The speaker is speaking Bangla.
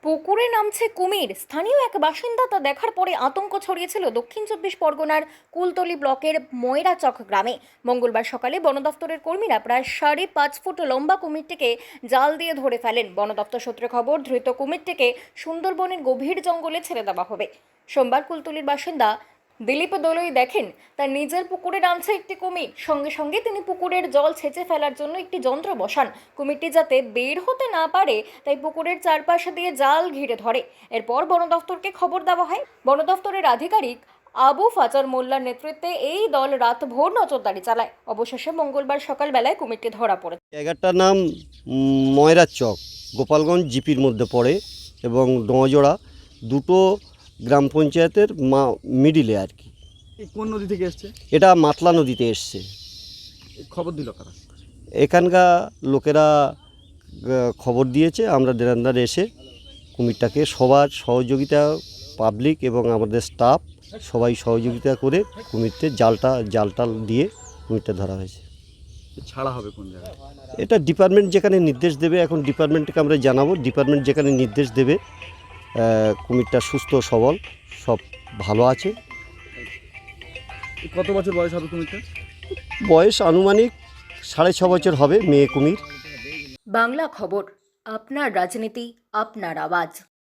পুকুরে নামছে কুমির। স্থানীয় এক বাসিন্দা তা দেখার পরে আতঙ্ক ছড়িয়েছিল দক্ষিণ চব্বিশ পরগনার কুলতলি ব্লকের ময়রাচক গ্রামে। মঙ্গলবার সকালে বন দফতরের কর্মীরা প্রায় 5.5 ফুট লম্বা কুমিরটিকে জাল দিয়ে ধরে ফেলেন। বন দফতর সূত্রে খবর, ধৃত কুমিরটিকে সুন্দরবনের গভীর জঙ্গলে ছেড়ে দেওয়া হবে। সোমবার কুলতলির বাসিন্দা দিলীপ দলুই দেখেন তার নিজের পুকুরে নামছে একটি কুমির। সঙ্গে সঙ্গে তিনি পুকুরের জল ছেঁচে ফেলার জন্য একটি যন্ত্র বসান। কুমিরটি যাতে বের হতে না পারে তাই পুকুরের চারপাশে দিয়ে জাল ঘিরে ধরে। এরপর বন দফতরকে খবর দেওয়া হয়। বন দফতরের আধিকারিক আবু ফাজার মোল্লার নেতৃত্বে এই দল রাত ভোর নজরদারি চালায়। অবশেষে মঙ্গলবার সকালবেলায় কুমিরটি ধরা পড়ে। জায়গাটার নাম ময়রাচক, গোপালগঞ্জ জিপির মধ্যে পড়ে এবং নজোড়া দুটো গ্রাম পঞ্চায়েতের মিডিলে আর কি। কোন নদী থেকে এসছে? এটা মাতলা নদীতে এসছে। খবর দিল কারা? এখানকার লোকেরা খবর দিয়েছে। আমরা দেরান্দার এসে কুমিরটাকে সবার সহযোগিতা, পাবলিক এবং আমাদের স্টাফ সবাই সহযোগিতা করে কুমিরতে জালটা দিয়ে কুমিরটা ধরা হয়েছে। ছাড়া হবে কোন জায়গায়? এটা ডিপার্টমেন্ট যেখানে নির্দেশ দেবে, এখন ডিপার্টমেন্টকে আমরা জানাবো। ডিপার্টমেন্ট যেখানে নির্দেশ দেবে, কুমিরটা সুস্থ সবল সব ভালো আছে। কত বছর বয়স হবে কুমিরটা? বয়স আনুমানিক 6.5 বছর হবে, মেয়ে কুমির। বাংলা খবর, আপনার রাজনীতি, আপনার আওয়াজ।